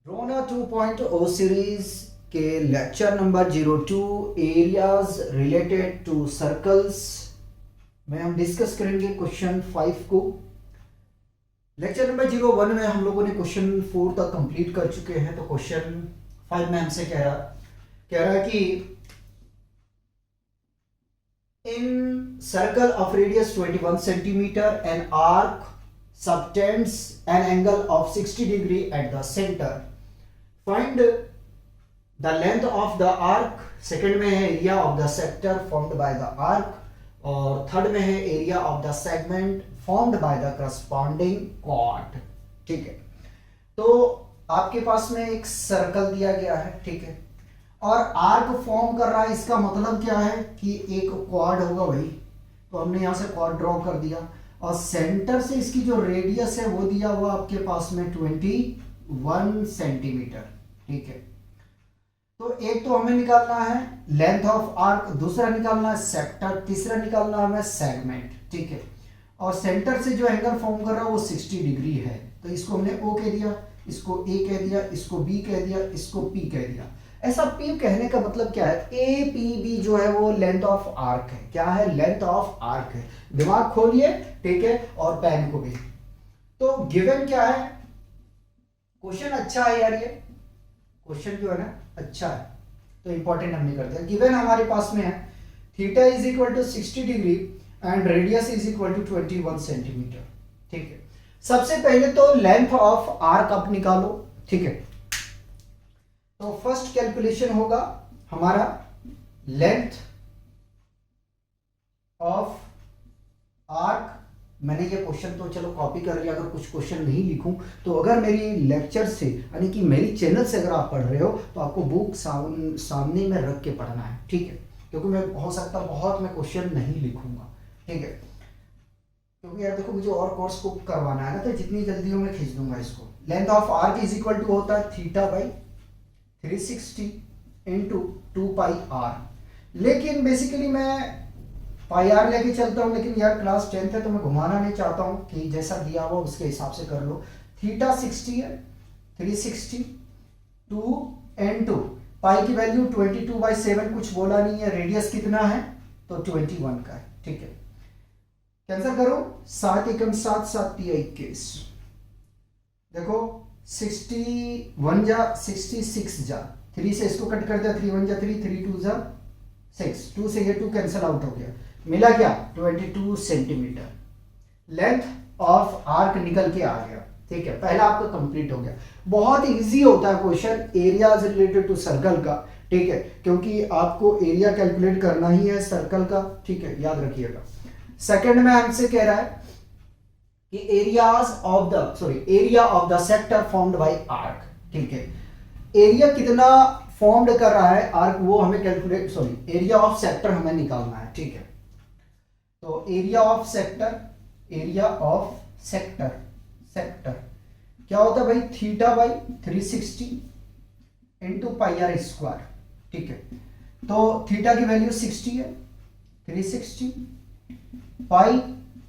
रोना 2.0 सीरीज के lecture number 02 areas related to circles में हम डिस्कस करेंगे क्वेश्चन 5 को। लेक्चर नंबर 01 में हम लोगों ने क्वेश्चन 4 तक कंप्लीट कर चुके हैं। तो क्वेश्चन 5 में हमसे कह रहा है कि in circle of radius 21 centimetre an arc subtends an angle of 60 degree at the center. Find the length of the arc. Second में है area of the sector formed by the arc और third में है area of the segment formed by the corresponding chord. ठीक है, तो आपके पास में एक सर्कल दिया गया है, ठीक है, और आर्क फॉर्म कर रहा है। इसका मतलब क्या है कि एक क्वाड होगा भाई, तो हमने यहां से क्वाड ड्रॉ कर दिया और सेंटर से इसकी जो रेडियस है वो दिया हुआ आपके पास में 21 सेंटीमीटर। ठीक है, तो एक तो हमें निकालना है लेंथ ऑफ आर्क, दूसरा निकालना है सेक्टर, तीसरा निकालना है हमें सेगमेंट। ठीक है, और सेंटर से जो एंगल फॉर्म कर रहा है वो 60 डिग्री है। तो इसको हमने ओ कह दिया, इसको ए कह दिया, इसको बी कह दिया, इसको पी कह दिया। ऐसा पी कहने का मतलब क्या है, ए पी बी जो है वो लेंथ ऑफ आर्क है। क्या है? लेंथ ऑफ आर्क है। दिमाग खोलिए, ठीक है, और पेन को भी। तो गिवन क्या है? क्वेश्चन अच्छा है यार, ये क्वेश्चन जो है ना अच्छा है, तो इंपॉर्टेंट हमने कर दिया। गिवन हमारे पास में है theta is equal to 60 degree and radius is equal to 21 centimetre. ठीक है, सबसे पहले तो लेंथ ऑफ आर्क आप निकालो। ठीक है, तो फर्स्ट कैलकुलेशन होगा हमारा लेंथ ऑफ आर्क। मैंने ये क्वेश्चन तो चलो कॉपी कर लिया, अगर कुछ क्वेश्चन नहीं लिखूं तो अगर मेरी लेक्चर से यानी कि मेरी चैनल से अगर आप पढ़ रहे हो तो आपको बुक सामने में रख के पढ़ना है। ठीक है, क्योंकि मैं हो सकता बहुत मैं क्वेश्चन नहीं लिखूंगा। ठीक है, क्योंकि यार देखो मुझे और कोर्स को करवाना है ना, तो जितनी जल्दी हो मैं खींच दूंगा इसको। Length of arc is equal to होता है theta by 360 into 2 pi r. लेकिन बेसिकली मैं पाई आर लेके चलता हूं, लेकिन यार क्लास 10th है तो मैं घुमाना नहीं चाहता हूं कि जैसा दिया हुआ उसके हिसाब से कर लो। थीटा 60 है, 360 2 इंटू पाई की वैल्यू 22/7, कुछ बोला नहीं है। रेडियस कितना है? तो 21 का है। ठीक है, कैंसिल करो, 7 एकम 7 7 21। देखो 61 जा 66 जा, 3 से इसको कट कर दिया, 3 1 जा 3, 3 2 जा 6, 2 से ये 2 कैंसिल आउट हो गया, मिला क्या? 22 सेंटीमीटर लेंथ ऑफ आर्क निकल के आ गया। ठीक है, पहला आपका कंप्लीट हो गया। बहुत इजी होता है question areas related to circle का। ठीक है, क्योंकि आपको एरिया कैलकुलेट करना ही है सर्कल का। ठीक है, याद रखिएगा। सेकंड में हमसे कह रहा है कि area of the sector formed bye arc. ठीक है, एरिया कितना फॉर्म्ड कर रहा है आर्क वो हमें कैलकुलेट एरिया ऑफ सेक्टर हमें निकालना है। ठीक है, तो एरिया ऑफ सेक्टर क्या होता है भाई? Theta by 360 into pi r square. ठीक है, तो थीटा की वैल्यू 60 है, 360 पाई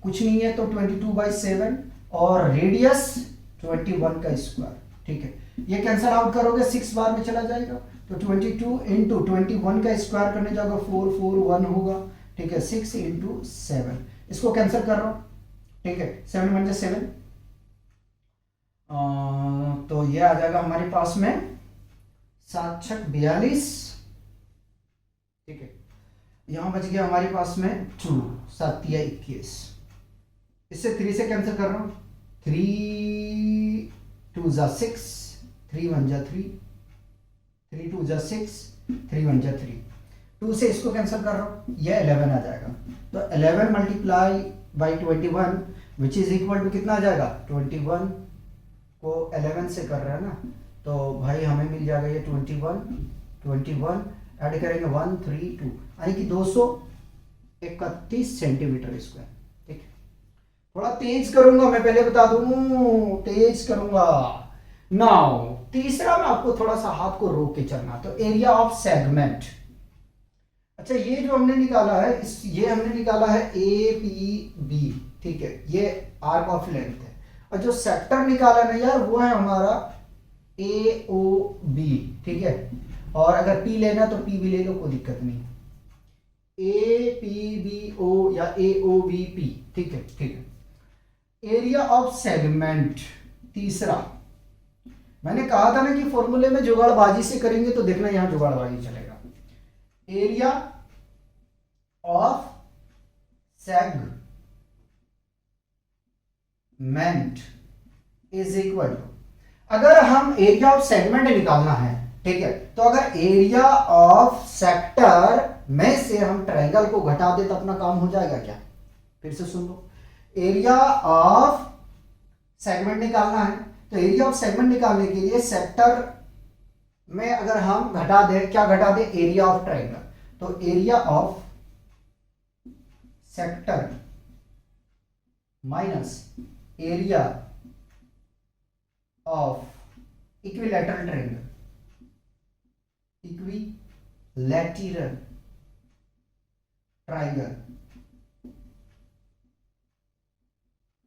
कुछ नहीं है तो 22/7 और रेडियस 21 का स्क्वायर। ठीक है, ये कैंसिल आउट करोगे 6 बार में चला जाएगा, तो 22 इंटू 21 का स्क्वायर करने जाओगे 441 होगा। ठीक है, 6 इंटू 7, इसको कैंसिल कर रहा हूं। ठीक है, 7 1 7, तो ये आ जाएगा हमारे पास में 7 6 42। ठीक है, यहां बच गया हमारे पास में 2 7 21। इससे 3 से कैंसिल कर रहा हूं, 3 2 जा 6, 3 1 जा 3, 3 2 जा 6, 3 1 जा 3, 2 से इसको कैंसिल कर रहा हूं, ये 11 आ जाएगा। तो 11 multiply by 21 which is equal to कितना आ जाएगा? 21 को 11 से कर रहा है ना, तो भाई हमें मिल जाएगा ये 21 ऐड करेंगे 1 3 2 यानी कि 231 सेंटीमीटर स्क्वायर। ठीक है, थोड़ा तेज करूंगा मैं, पहले बता दूं तेज करूंगा। नाउ तीसरा में आपको थोड़ा सा हाथ को रोक के चलना, तो एरिया ऑफ सेगमेंट। अच्छा, ये जो हमने निकाला है ये हमने निकाला है ए पी बी। ठीक है, ये आर्क ऑफ लेंथ है। और जो सेक्टर निकाला ना यार वो है हमारा ए ओ बी, ठीक है। और अगर पी लेना तो पी भी ले लो, कोई दिक्कत नहीं। ए पी बी ओ या ए ओ बी पी, ठीक है ठीक है। एरिया ऑफ सेगमेंट तीसरा, मैंने कहा था ना कि फॉर्मूले में जुगाड़बाजी से करेंगे तो देखना यहां जुगाड़बाजी चलेगा। Area of segment is equal to, अगर हम एरिया ऑफ सेगमेंट निकालना है, ठीक है, तो अगर एरिया ऑफ सेक्टर में से हम ट्रायंगल को घटा दे तो अपना काम हो जाएगा क्या? फिर से सुन लो, एरिया ऑफ सेगमेंट निकालना है तो एरिया ऑफ सेगमेंट निकालने के लिए सेक्टर में अगर हम घटा दे, क्या घटा दे? Area of triangle. तो area of sector minus area of equilateral triangle, equilateral triangle,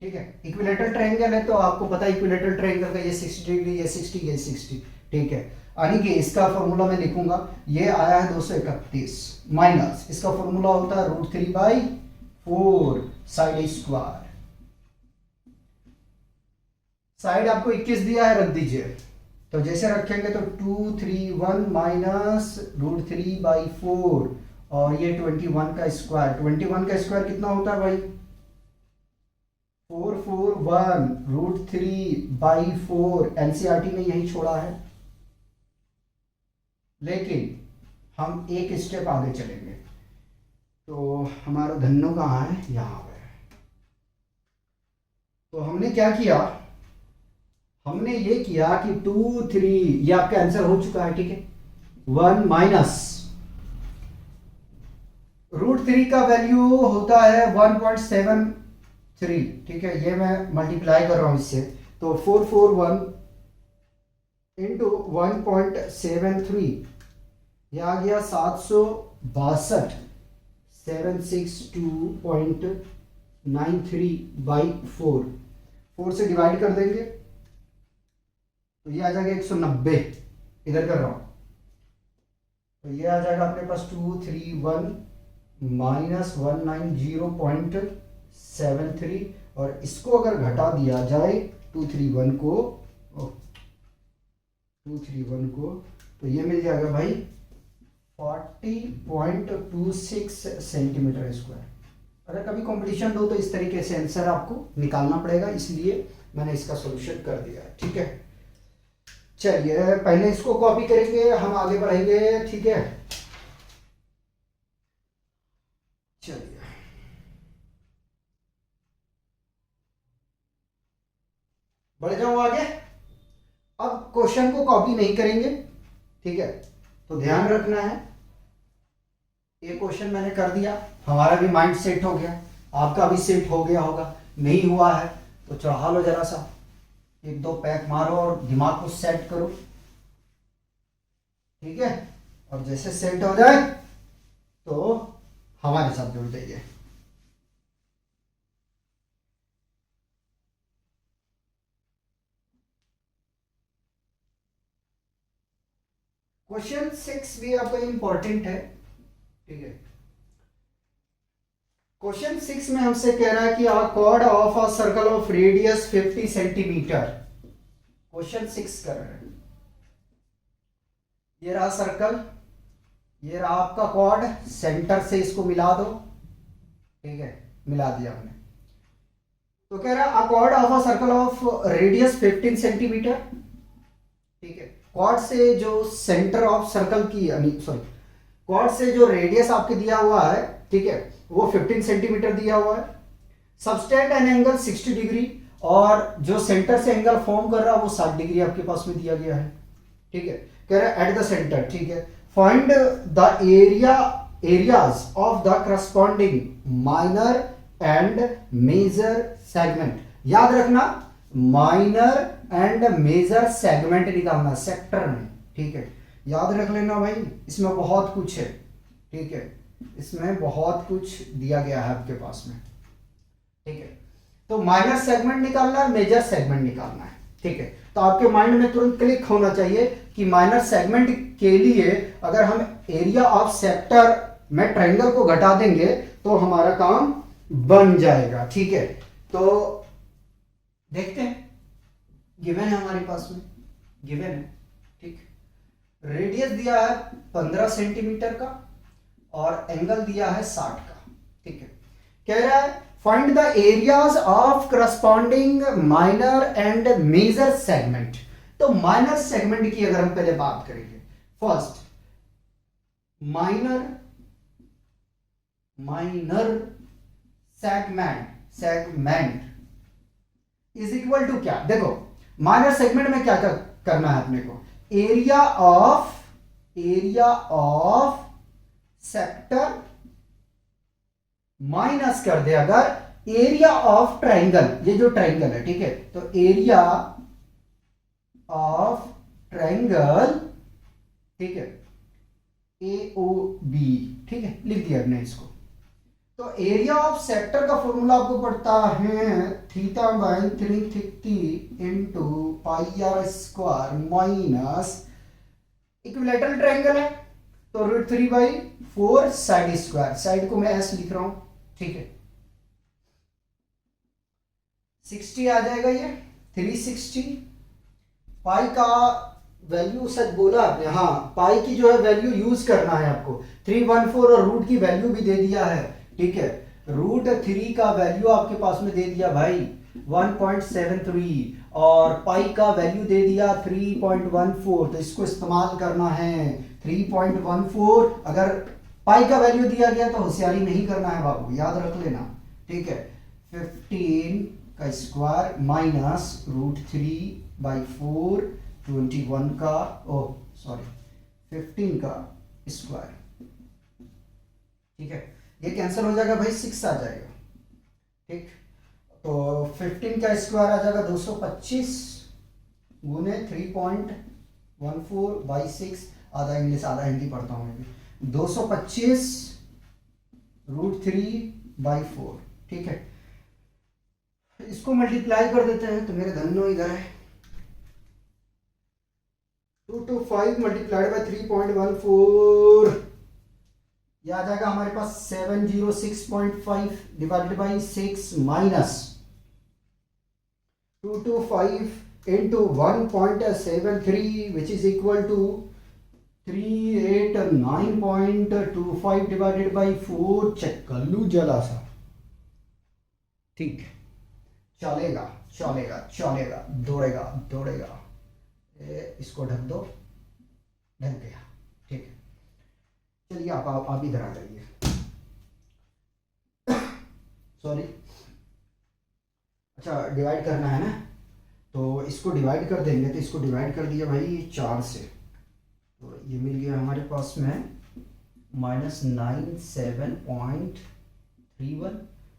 ठीक है। इक्विलैटरल ट्रायंगल है तो आपको पता है इक्विलैटरल ट्रायंगल का ये 60 डिग्री, ये 60, ये 60, ठीक है। यानी कि इसका फॉर्मूला मैं लिखूंगा, ये आया है 231 माइनस इसका फॉर्मूला होता है √3/4 साइड स्क्वायर। साइड आपको 21 दिया है, रख दीजिए। तो जैसे रखेंगे तो 231 माइनस √3/4 और ये 21 का स्क्वायर। 21 का स्क्वायर कितना होता है भाई? 441 √3/4। एनसीईआरटी ने यही छोड़ा है, लेकिन हम एक स्टेप आगे चलेंगे। तो हमारा धन्नो कहाँ है? यहाँ पे। तो हमने क्या किया, हमने ये किया कि 2 3, ये आपका आंसर हो चुका है, ठीक है। 1 माइनस √3 का वैल्यू होता है 1.73, ठीक है। ये मैं मल्टीप्लाई कर रहा हूं इससे, तो 441 इंटू 1.73, यह आ गया 762, 762.93/4। 4 से डिवाइड कर देंगे तो ये आ जाएगा 190, इधर कर रहा हूं। तो ये आ जाएगा अपने पास 231 माइनस 190.73, और इसको अगर घटा दिया जाए 231 को तो ये मिल जाएगा भाई 40.26 सेंटीमीटर स्क्वायर। अगर कभी कंपटीशन दो तो इस तरीके से आंसर आपको निकालना पड़ेगा, इसलिए मैंने इसका सॉल्यूशन कर दिया है, ठीक है। चलिए पहले इसको कॉपी करेंगे, हम आगे बढ़ेंगे, ठीक है। चलिए बढ़ जाऊं आगे। अब क्वेश्चन को कॉपी नहीं करेंगे, ठीक है। तो ध्यान रखना है, ये क्वेश्चन मैंने कर दिया, हमारा भी माइंड सेट हो गया, आपका भी सेट हो गया होगा। नहीं हुआ है तो चढ़ा लो जरा सा, 1-2 पैक मारो और दिमाग को सेट करो, ठीक है। और जैसे सेट हो जाए तो हमारे साथ जुड़ जाइए। क्वेश्चन 6 भी आपका इंपॉर्टेंट है, ठीक है। क्वेश्चन 6 में हमसे कह रहा है कि a chord of a circle of radius 50 centimetre. Question 6 कर रहे हैं, ये रहा सर्कल, ये रहा आपका कॉर्ड, सेंटर से इसको मिला दो, ठीक है, मिला दिया हमने। तो कह रहा है अ cord of a circle of radius 15 centimetre, ठीक है। कॉर्ड से जो सेंटर ऑफ सर्कल की, सॉरी, कॉर्ड से जो रेडियस आपके दिया हुआ है, ठीक है, वो 15 सेंटीमीटर दिया हुआ है। सबटेंड एन एंगल 60 डिग्री, और जो सेंटर से एंगल फॉर्म कर रहा है वो 60 डिग्री आपके पास में दिया गया है, ठीक है। कह रहा है एट द सेंटर, ठीक है, find the areas of the corresponding minor and major segment. याद रखना, माइनर एंड मेजर सेगमेंट निकालना सेक्टर में, ठीक है। याद रख लेना भाई, इसमें बहुत कुछ है, ठीक है, इसमें बहुत कुछ दिया गया है आपके पास में, ठीक है। तो माइनर सेगमेंट निकालना है, मेजर सेगमेंट निकालना है, ठीक है, तो आपके माइंड में तुरंत क्लिक होना चाहिए कि माइनर सेगमेंट के लिए अगर हम एरिया ऑफ सेक्टर में ट्रायंगल को घटा देंगे तो हमारा काम बन जाएगा। ठीक है, तो देखते हैं, गिवन है हमारे पास में, गिवन है। ठीक, रेडियस दिया है 15 सेंटीमीटर का और एंगल दिया है 60 का। ठीक है, कह रहा है find the areas of corresponding minor and major segment. तो माइनर सेगमेंट की अगर हम पहले बात करेंगे, first minor segment is equal to क्या? देखो माइनर सेगमेंट में क्या करना है अपने को, एरिया ऑफ सेक्टर माइनस कर दे अगर एरिया ऑफ ट्रायंगल, ये जो ट्रायंगल है, ठीक है, तो एरिया ऑफ ट्रायंगल, ठीक है, AOB, ठीक है, लिख दिया हमने इसको। तो एरिया ऑफ सेक्टर का फॉर्मूला आपको पड़ता है θ/360 into πr² minus equilateral triangle है तो √3/4 साइड स्क्वायर, साइड को मैं S लिख रहा हूं। ठीक है, 60 आ जाएगा, ये 360। पाई का वैल्यू सच बोला आपने, हाँ पाई की जो है वैल्यू यूज करना है आपको, 314 और रूट की वैल्यू भी दे दिया है। ठीक है, √3 का वैल्यू आपके पास में दे दिया भाई 1.73 और पाई का वैल्यू दे दिया 3.14, तो इसको इस्तेमाल करना है 3.14। अगर पाई का वैल्यू दिया गया तो होशियारी नहीं करना है बाबू, याद रख लेना। ठीक है, 15 का स्क्वायर माइनस √3/4, 21 का 15 का स्क्वायर। ठीक है, ये कैंसिल हो जाएगा भाई, 6 आ जाएगा। ठीक, तो 15 का स्क्वायर आ जाएगा 225 गुने 3.14/6, आधा इंग्लिश आधा हिंदी पढ़ता हूँ मैं, 225 √3/4। ठीक है, इसको मल्टीप्लाई कर देते हैं तो मेरे धन्नो इधर है, 225 मल्टीप्लाइड बाय 3.14, यह आ जाएगा हमारे पास 706.5 divided by 6 minus 225 into 1.73 which is equal to 389.25 divided by 4। Check कर लू जला सा। ठीक, चलेगा चलेगा चलेगा, दौड़ेगा दौड़ेगा, इसको ढक दो, ढक गया। ठीक है, चलिए आप इधर आ जाइए, सॉरी, अच्छा डिवाइड करना है ना, तो इसको डिवाइड कर देंगे, तो इसको डिवाइड कर दिया भाई 4 से, तो ये मिल गया हमारे पास में -97.31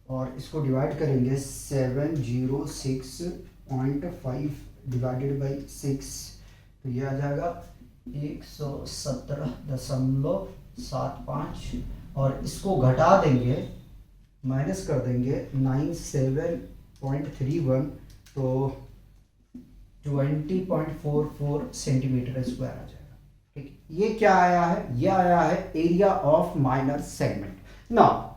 और इसको डिवाइड करेंगे 706.5 डिवाइडेड बाई 6, तो ये आ जाएगा 117.75 और इसको घटा देंगे, माइनस कर देंगे 97.31, तो 20.44 सेंटीमीटर स्क्वायर आ जाएगा। ठीक, ये क्या आया है? ये आया है area of minor segment. Now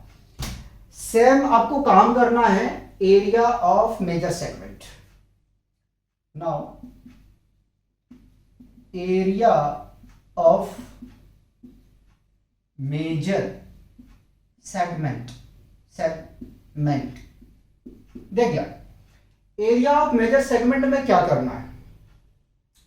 same आपको काम करना है area of major segment. Now area of major segment देखिए, एरिया ऑफ मेजर सेगमेंट में क्या करना है,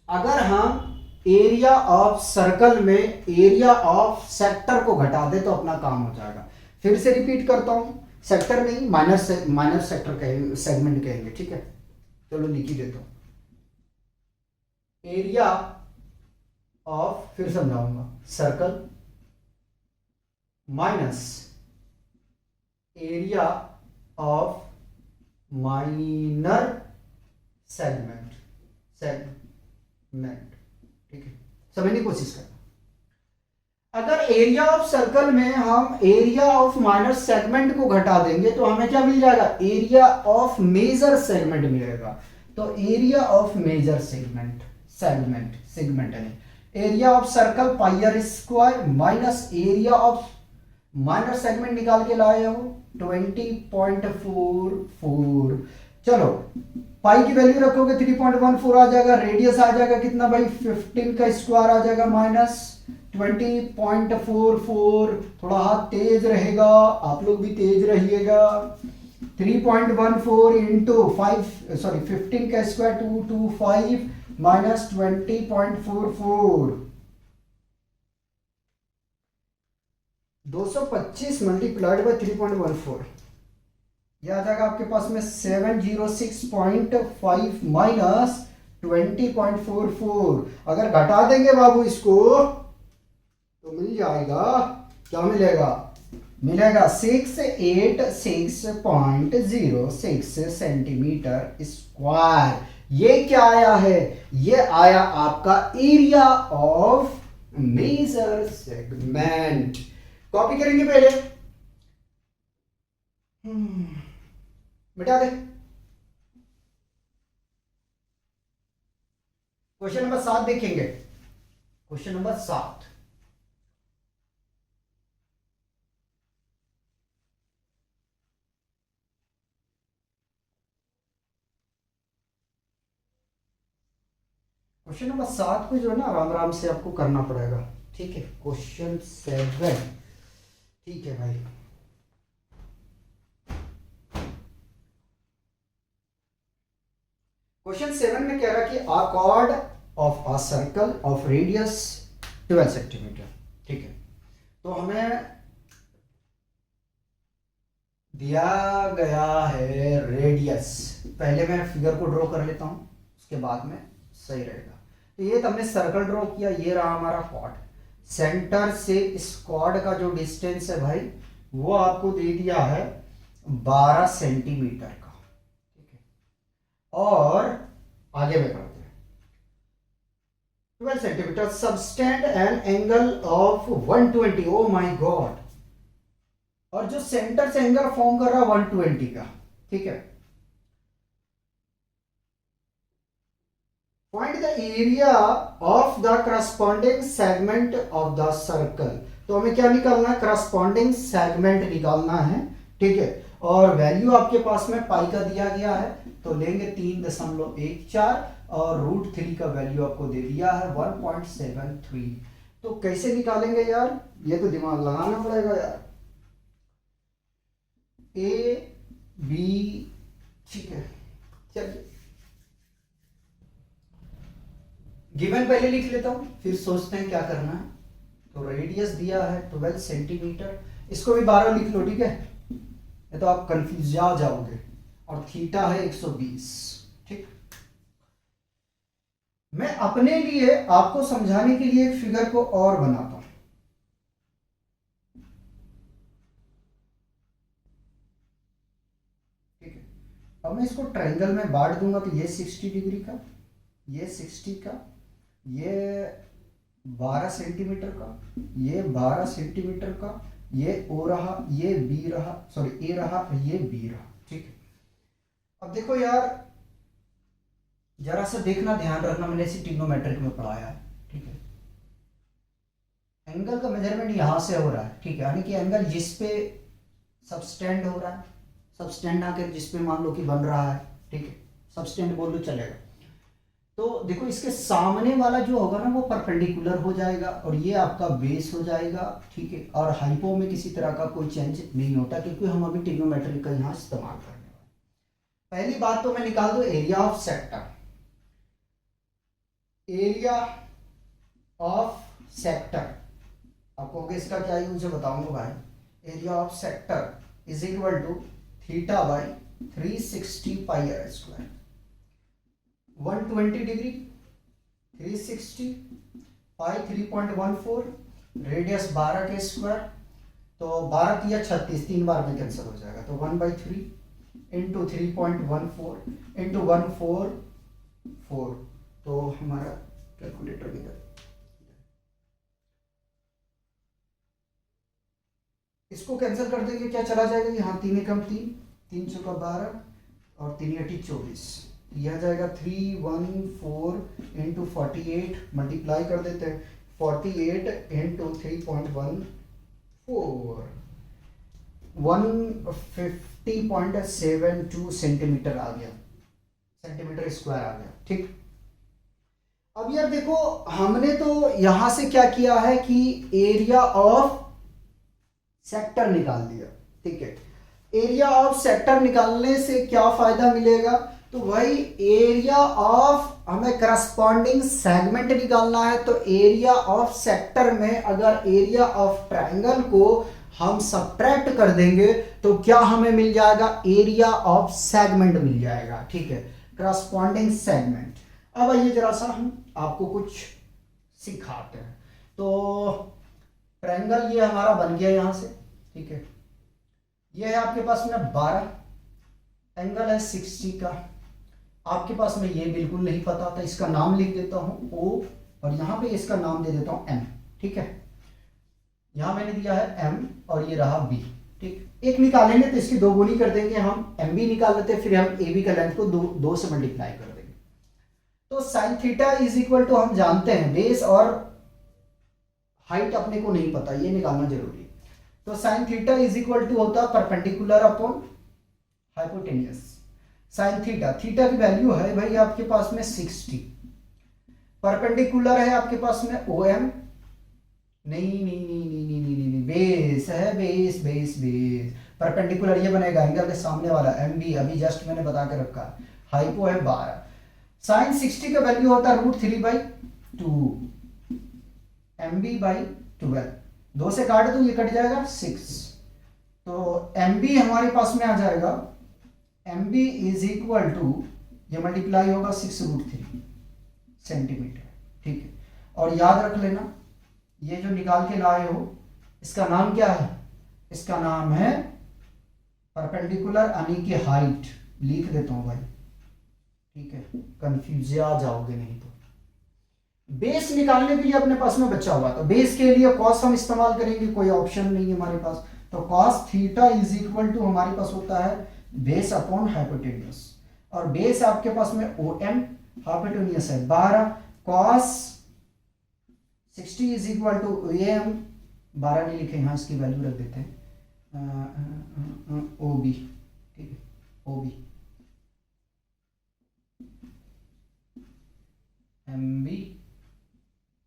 अगर हम एरिया ऑफ सर्कल में एरिया ऑफ सेक्टर को घटा दे तो अपना काम हो जाएगा। फिर से रिपीट करता हूं, सेक्टर नहीं माइनर सेक्टर कहेंगे, सेगमेंट कहेंगे। ठीक है, चलो लिख ही देता हूं, एरिया ऑफ, फिर समझाऊंगा, circle minus area of minor segment. ठीक है, समझने की कोशिश करना। अगर एरिया ऑफ सर्कल में हम एरिया ऑफ माइनर सेगमेंट को घटा देंगे तो हमें क्या मिल जाएगा? एरिया ऑफ मेजर सेगमेंट मिलेगा। तो area of major segment, segment यानी area of circle pi r square minus area of minor segment निकाल के लाए हो 20.44। चलो पाई की वैल्यू रखोगे 3.14 आ जाएगा, रेडियस आ जाएगा कितना भाई 15 का स्क्वायर आ जाएगा माइनस 20.44। थोड़ा हाथ तेज रहेगा, आप लोग भी तेज रहिएगा। 3.14 इंटू 15 का स्क्वायर 225 माइनस 20.44 225 मल्टीप्लाइड बाय 3.14 यह आ जाएगा आपके पास में 706.5 माइनस 20.44। अगर घटा देंगे बाबू इसको तो मिल जाएगा, क्या मिलेगा, मिलेगा 686.06 सेंटीमीटर स्क्वायर। ये क्या आया है, ये आया आपका area of major segment. Copy करेंगे पहले, मिटा दे। क्वेश्चन नंबर 7 देखेंगे, क्वेश्चन नंबर 7। क्वेश्चन नंबर 7 को जो है ना आराम आराम से आपको करना पड़ेगा, ठीक है। क्वेश्चन 7, ठीक है भाई। क्वेश्चन 7 में कह रहा कि a chord of a circle of radius 12 centimetre, ठीक है। तो हमें दिया गया है रेडियस, पहले मैं फिगर को ड्रॉ कर लेता हूं, उसके बाद में सही रहेगा। तो ये तो हमने सर्कल ड्रॉ किया, ये रहा हमारा कॉर्ड। सेंटर से इस कॉर्ड का जो डिस्टेंस है भाई वो आपको दे दिया है 12 सेंटीमीटर का, ठीक है। और आगे में करते हैं 12 centimetre subtended an angle of 120। Oh my God, और जो सेंटर से एंगल फॉर्म कर रहा है 120 का, ठीक है। Find the area of the corresponding segment of the circle. तो हमें क्या निकालना है, करस्पॉन्डिंग सेगमेंट निकालना है, ठीक है। और वैल्यू आपके पास में पाई का दिया गया है, तो लेंगे 3.14 और √3 का वैल्यू आपको दे दिया है 1.73। तो कैसे निकालेंगे यार, ये तो दिमाग लगाना पड़ेगा यार। ए बी, ठीक है, चलिए गिवन पहले लिख लेता हूं, फिर सोचते हैं क्या करना है। तो रेडियस दिया है 12 सेंटीमीटर, इसको भी 12 लिख लो, ठीक है, ये तो आप कंफ्यूज जा जाओगे। और थीटा है 120, ठीक। मैं अपने लिए आपको समझाने के लिए एक फिगर को और बनाता हूं, ठीक है। अब मैं इसको ट्रायंगल में बांट दूंगा, तो ये 60 डिग्री का, ये 60 का, ये 12 सेंटीमीटर का, ये 12 सेंटीमीटर का, ये ओ रहा, ये बी रहा, सॉरी ए रहा, ये बी रहा, ठीक है। अब देखो यार, जरा सा देखना, ध्यान रखना, मैंने इसे ट्रिग्नोमेट्रिक में पढ़ाया है, ठीक है। एंगल का मेजरमेंट यहां से हो रहा है, ठीक है, यानी कि एंगल जिस पे सबस्टेंड हो रहा है, सबस्टेंड आकर जिस पे मान लो कि बन रहा है, ठीक है, सबस्टेंड बोल लो चलेगा। तो देखो इसके सामने वाला जो होगा ना वो परपेंडिकुलर हो जाएगा, और ये आपका बेस हो जाएगा, ठीक है। और हाइपो में किसी तरह का कोई चेंज नहीं होता, क्योंकि हम अभी ट्रिग्नोमेट्री का यहाँ इस्तेमाल करने वाले। पहली बात तो मैं निकाल दूं area of sector. Area of sector, आपको इसका क्या यूज है बताऊंगा भाई। Area of sector is equal to theta by 360 pi r square. 120 degree 360 pi 3.14, radius 12 के स्क्वायर, तो 12 तिया 36, 3 बार में कैंसिल हो जाएगा, तो 1/3 इंटू 3.14 इंटू 144, तो हमारा कैलकुलेटर निकल, इसको कैंसिल कर देंगे, क्या चला जाएगा यहाँ, 3 एकम 3, 3 चौका 12 और 3 अठी 24, यह आ जाएगा 314 इंटू 48, मल्टीप्लाई कर देते हैं 48 इंटू 3.14 150.72 सेंटीमीटर आ गया, सेंटीमीटर स्क्वायर आ गया। ठीक, अब यार देखो हमने तो यहां से क्या किया है कि एरिया ऑफ सेक्टर निकाल दिया। ठीक है, एरिया ऑफ सेक्टर निकालने से क्या फायदा मिलेगा, तो भाई एरिया ऑफ हमें करस्पॉन्डिंग सेगमेंट निकालना है। तो एरिया ऑफ सेक्टर में अगर एरिया ऑफ ट्रायंगल को हम सब्ट्रैक्ट कर देंगे तो क्या हमें मिल जाएगा, एरिया ऑफ सेगमेंट मिल जाएगा। ठीक है, करस्पॉन्डिंग सेगमेंट। अब आइए जरा सा हम आपको कुछ सिखाते हैं। तो ट्रायंगल ये हमारा बन गया यहां से। ठीक है, ये है आपके पास में 12, एंगल है 60 का। आपके पास में ये बिल्कुल नहीं पता था, इसका नाम लिख देता हूं O और यहां पे इसका नाम दे देता हूं M। ठीक है, यहां मैंने दिया है M और ये रहा B। ठीक, एक निकालेंगे तो इसकी 2 गुनी कर देंगे हम, MB निकाल लेते हैं, फिर हम AB का लेंथ को 2 से मल्टीप्लाई कर देंगे। तो sine theta is equal to हम जानते हैं बेस और हाइट अपने को नहीं पता, ये निकालना जरूरी है। तो sine theta is equal to होता है perpendicular upon hypotenuse. Sine theta, theta की वैल्यू है भाई आपके पास में 60, परपेंडिकुलर है आपके पास में OM, नहीं, बेस है, बेस बेस बेस। परपेंडिकुलर ये बनेगा एंगल के सामने वाला MB, अभी जस्ट मैंने बता के रखा है। हाइपो है 12, साइन 60 का वैल्यू होता है √3/2, MB बाई 12, 2 से काट दो ये कट जाएगा 6। तो MB हमारे पास में आ जाएगा, MB इज इक्वल टू, ये मल्टीप्लाई होगा 6√3 सेंटीमीटर। ठीक है, और याद रख लेना ये जो निकाल के लाए हो इसका नाम क्या है, इसका नाम है परपेंडिकुलर यानी कि हाइट, लिख देता हूं भाई। ठीक है, कंफ्यूज आ जाओगे नहीं तो। बेस निकालने के लिए अपने पास में बचा हुआ, तो बेस के लिए कॉस हम इस्तेमाल करेंगे, कोई ऑप्शन नहीं है हमारे पास। तो cos theta is equal to हमारे पास होता है बेस अपॉन हाइपोटेन्यूस, और बेस आपके पास में OM, हाइपोटेन्यूस है 12, cos 60 is equal to OM, 12 नहीं लिखे यहाँ, इसकी वैल्यू रख देते हैं OB। ठीक है, OB MB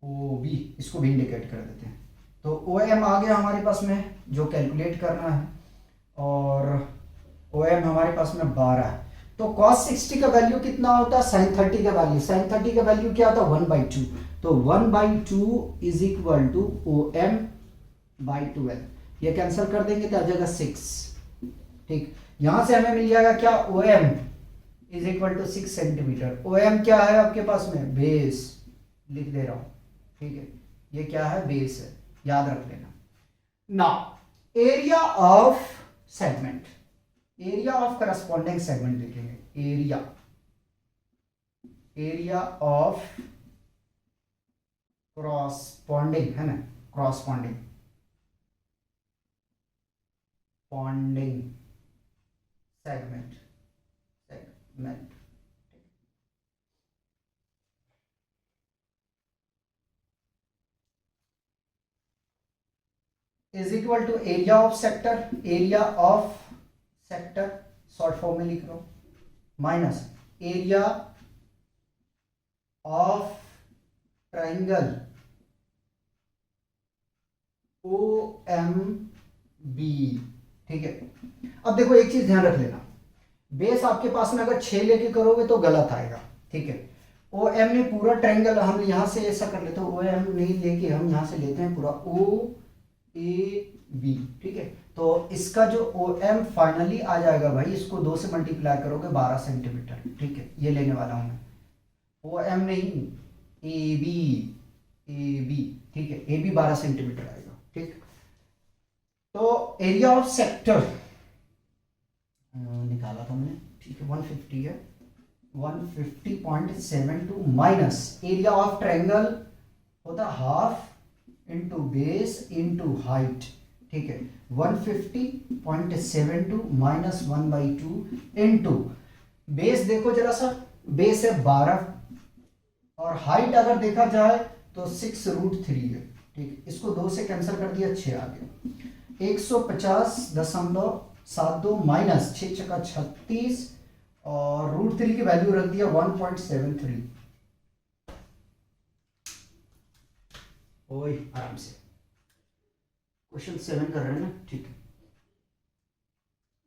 OB, इसको भी इंडिकेट कर देते हैं। तो OM आ गया हमारे पास में जो कैलकुलेट करना है, और OM हमारे पास में 12 है। तो cos 60 का वैल्यू कितना होता है, sin 30 का वैल्यू, sin 30 का वैल्यू क्या होता है 1/2। तो 1/2 इज इक्वल टू OM/12, ये कैंसिल कर देंगे तो आ जाएगा 6। ठीक, यहां से हमें मिल जाएगा क्या, OM is equal to 6 centimetre. OM क्या है आपके पास में, बेस, लिख दे रहा हूं। ठीक है, ये क्या है, बेस है, याद रख लेना। Now area of segment, area of corresponding segment लिखेंगे, एरिया ऑफ क्रॉसपॉन्डिंग, है ना, corresponding segment, is equal to area of sector, area of sector short form में लिख लो, minus area of triangle OMB। ठीक है, अब देखो एक चीज ध्यान रख लेना, बेस आपके पास में अगर 6 लेके करोगे तो गलत आएगा। ठीक है, OM में पूरा ट्राइंगल हम यहां से ऐसा कर लेते हैं, OM नहीं लेके हम यहां से लेते हैं पूरा OAB। ठीक है, तो इसका जो OM फाइनली आ जाएगा भाई, इसको 2 से मल्टीप्लाई करोगे 12 सेंटीमीटर। ठीक है, ये लेने वाला हूं मैं, OM नहीं AB। ठीक है, AB 12 सेंटीमीटर आएगा। ठीक, तो एरिया ऑफ सेक्टर निकाला था मैंने। ठीक है, 150 है, 150.72 माइनस एरिया ऑफ ट्रायंगल होता half into base into height. ठीक है, 150.72 माइनस 1/2 इंटू बेस, देखो जरा सा बेस है 12 और हाइट अगर देखा जाए तो 6√3 है। ठीक, इसको 2 से कैंसिल कर दिया, 6 आ गया। 150.72 माइनस 6 छक्का 36 और √3 की वैल्यू रख दिया 1.73। ओए आराम से, क्वेश्चन 7 कर रहे हैं ना। ठीक है,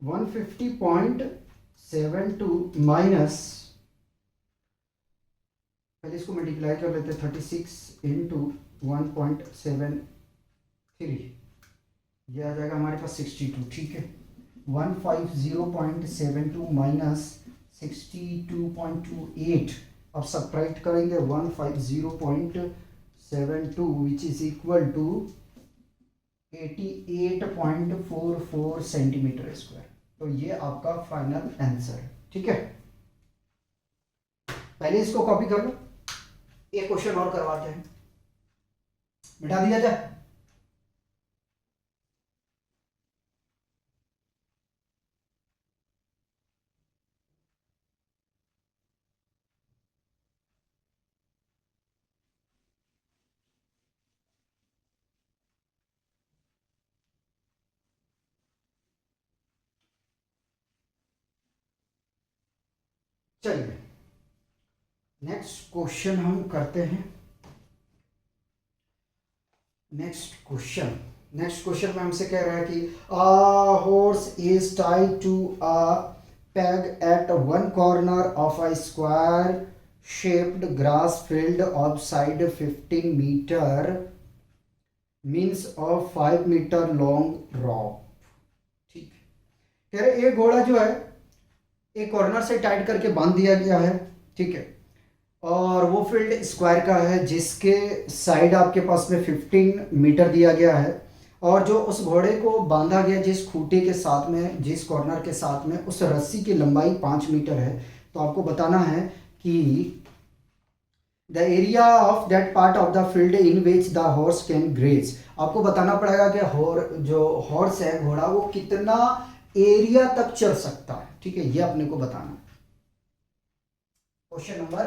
150.72 माइनस, पहले इसको मल्टीप्लाई कर लेते हैं, 36 इंटू 1.73, ये आ जाएगा हमारे पास 62। ठीक है, 150.72 माइनस 62.28, अब सब्ट्रैक्ट करेंगे 150.72 which is equal to 88.44 centimetre square. तो ये आपका फाइनल आंसर है। ठीक है, पहले इसको कॉपी कर लो, एक क्वेश्चन और करवाते हैं, मिटा दिया जाए। चलिए नेक्स्ट क्वेश्चन हम करते हैं। नेक्स्ट क्वेश्चन में हमसे कह रहा है कि horse is tied to a peg at one corner of a square shaped grass field of side 15 metre means of 5 metre long rope. ठीक, कह रहे एक घोड़ा जो है एक कॉर्नर से टाइट करके बांध दिया गया है। ठीक है, और वो फील्ड स्क्वायर का है जिसके साइड आपके पास में 15 मीटर दिया गया है, और जो उस घोड़े को बांधा गया जिस खूंटे के साथ में, जिस कॉर्नर के साथ में, उस रस्सी की लंबाई 5 मीटर है। तो आपको बताना है कि the area of that part of the field in which the horse can graze. आपको बताना पड़ेगा कि जो हॉर्स है, घोड़ा, वो कितना एरिया तक चल सकता है। ठीक है, ये अपने को बताना है। क्वेश्चन नंबर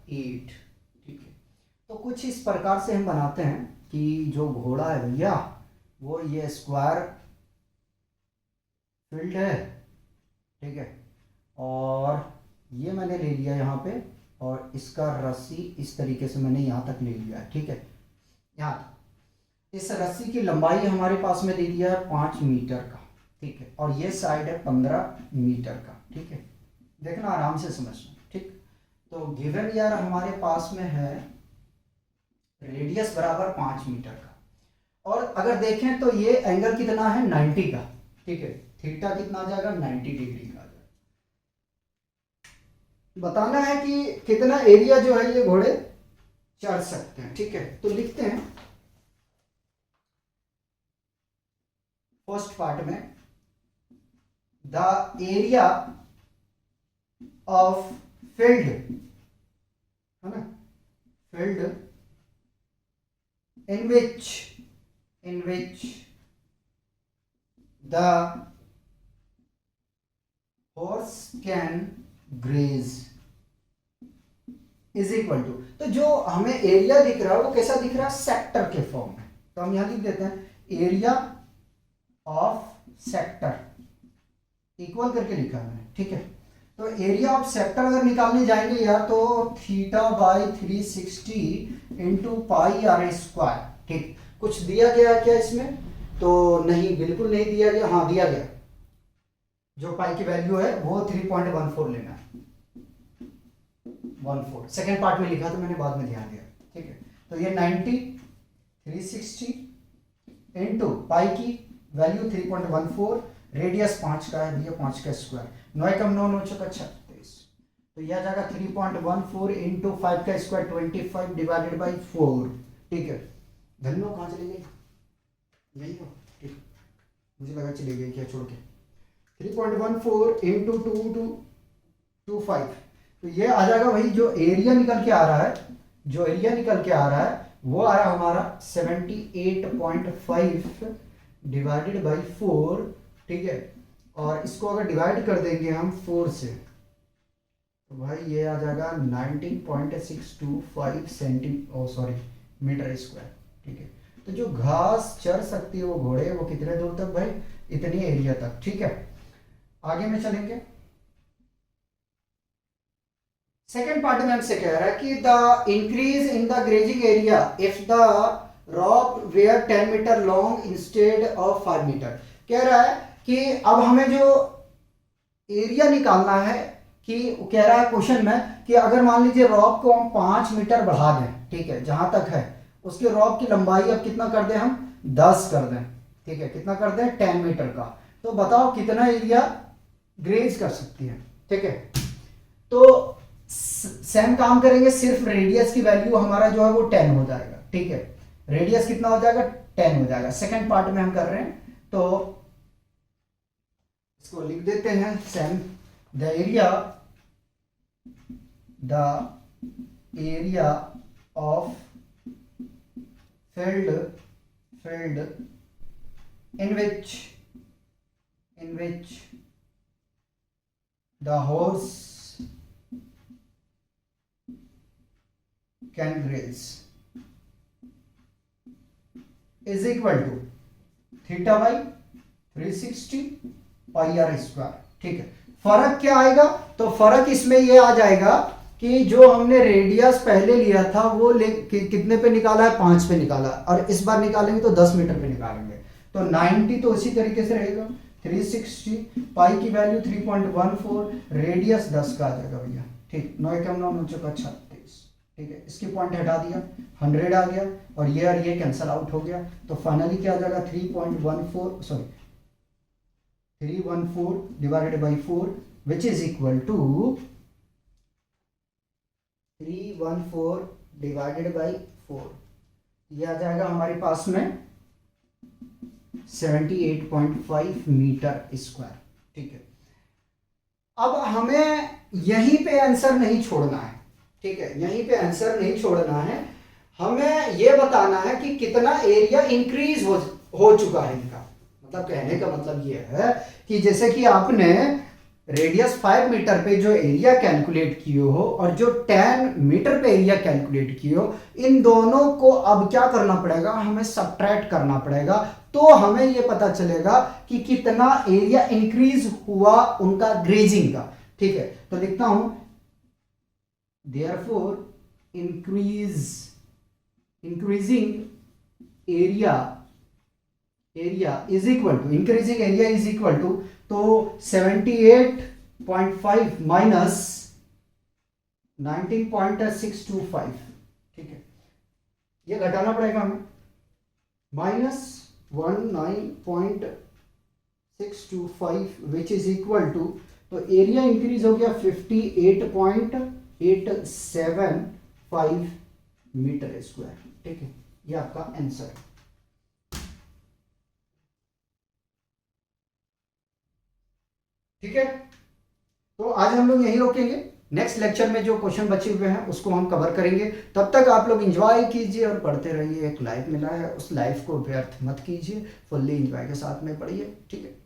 8, ठीक है, तो कुछ इस प्रकार से हम बनाते हैं कि जो घोड़ा है भैया, वो ये स्क्वायर फील्ड है। ठीक है, और ये मैंने ले लिया यहाँ पे, और इसका रस्सी इस तरीके से मैंने यहाँ तक ले लिया है। ठीक है, यहाँ इस रस्सी की लंबाई हमारे पास में दे दिया है 5 मीटर का। ठीक है, और ये साइड है 15 मीटर का। ठीक है, देखना आराम से समझना। ठीक, तो गिवन यार हमारे पास में है रेडियस बराबर 5 मीटर का, और अगर देखें तो ये एंगल कितना है 90 का। ठीक है, थीटा कितना आ जाएगा 90 डिग्री का आ जाएगा। बताना है कि कितना एरिया जो है ये घोड़े चढ़ सकते हैं। ठीक है, तो लिखते हैं फर्स्ट पार्ट में द एरिया ऑफ फील्ड, है ना, field in which the horse can graze is equal to, तो जो हमें एरिया दिख रहा है वो कैसा दिख रहा है, सेक्टर के फॉर्म में। तो हम यहां लिख देते हैं एरिया ऑफ सेक्टर इक्वल करके लिखा है मैंने। ठीक है, तो एरिया ऑफ सेक्टर अगर निकालने जाएंगे यार तो theta by 360 into pi r square. ठीक, कुछ दिया गया क्या इसमें, तो नहीं, बिल्कुल नहीं दिया गया। हाँ दिया गया, जो पाई की वैल्यू है वो 3.14 लेना है, 14 सेकेंड पार्ट में लिखा तो मैंने बाद में ध्यान दिया। ठीक है, तो ये 90 360 इंटू पाई की वैल्यू 3.14, रेडियस 5 का है भैया, 5 का स्क्वायर, 9 कम 9 9 छक्का 36, तो यह आ जाएगा 3.14 इंटू 5 का स्क्वायर 25 डिवाइडेड बाई 4। ठीक है, धन्यो कहाँ चली गई, यही हो। ठीक, मुझे लगा चली गई क्या छोड़ के। 3.14 इंटू 225, तो ये आ जाएगा वही जो एरिया निकल के आ रहा है, जो एरिया निकल के आ रहा है वो आया हमारा 78.5 डिवाइडेड बाई 4। ठीक है, और इसको अगर डिवाइड कर देंगे हम 4 से, तो भाई ये आ जाएगा 19.625 मीटर स्क्वायर। ठीक है, तो जो घास चर सकती है वो घोड़े, वो कितने दूर तक भाई, इतनी एरिया तक। ठीक है, आगे में चलेंगे। सेकेंड पार्ट में हमसे कह रहा है कि the increase in the grazing area if the rope were 10 metre long instead of 5 metre. कह रहा है कि अब हमें जो एरिया निकालना है, कि कह रहा है क्वेश्चन में कि अगर मान लीजिए रॉक को हम 5 मीटर बढ़ा दें, ठीक है, जहां तक है, उसके रॉक की लंबाई अब कितना कर दें हम, 10 कर दें। ठीक है, कितना कर दें, 10 मीटर का। तो बताओ कितना एरिया ग्रेज कर सकती है। ठीक है, तो सेम काम करेंगे, सिर्फ रेडियस की वैल्यू हमारा जो है वो 10 हो जाएगा। ठीक है, रेडियस कितना हो जाएगा, 10 हो जाएगा। सेकंड पार्ट में हम कर रहे हैं, तो इसको लिख देते हैं same. The area of field in which the horse can graze is equal to theta by 360 pi r square. ठीक है, फर्क क्या आएगा, तो फर्क इसमें ये आ जाएगा कि जो हमने रेडियस पहले लिया था वो कितने पे निकाला है, 5 पे निकाला, और इस बार निकालेंगे तो 10 मीटर पे निकालेंगे। तो 90 तो इसी तरीके से रहेगा, 360 पाई की वैल्यू 3.14, रेडियस 10 का आ जाएगा भैया। ठीक, 9 एकम 9 9 चौका 36। ठीक है, इसकी पॉइंट हटा दिया, 100 आ गया, और ये कैंसल आउट हो गया। तो फाइनली क्या आ जाएगा, 314 divided by 4 which is equal to 314 divided by 4, ये आ जाएगा हमारे पास में 78.5 मीटर स्क्वायर। ठीक है, अब हमें यहीं पे आंसर नहीं छोड़ना है। ठीक है, यहीं पे आंसर नहीं छोड़ना है, हमें यह बताना है कि कितना एरिया इंक्रीज हो चुका है इनका। मतलब कहने का मतलब यह है कि जैसे कि आपने रेडियस 5 मीटर पे जो एरिया कैलकुलेट किए हो और जो 10 मीटर पे एरिया कैलकुलेट किए हो, इन दोनों को अब क्या करना पड़ेगा, हमें सब्ट्रैक्ट करना पड़ेगा। तो हमें यह पता चलेगा कि कितना एरिया इंक्रीज हुआ उनका ग्रेजिंग का। ठीक है, तो लिखता हूं therefore increasing area is equal to, increasing area is equal to, तो 78.5 माइनस 19.625। ठीक है, ये घटाना पड़ेगा हमें, minus 19.625 which is equal to, तो एरिया इंक्रीज हो गया 58.875 मीटर स्क्वायर। ठीक है, ये आपका आंसर है। ठीक है, तो आज हम लोग यहीं रोकेंगे। नेक्स्ट लेक्चर में जो क्वेश्चन बचे हुए हैं उसको हम कवर करेंगे। तब तक आप लोग एंजॉय कीजिए और पढ़ते रहिए। एक लाइफ मिला है, उस लाइफ को व्यर्थ मत कीजिए, फुल्ली एंजॉय के साथ में पढ़िए। ठीक है।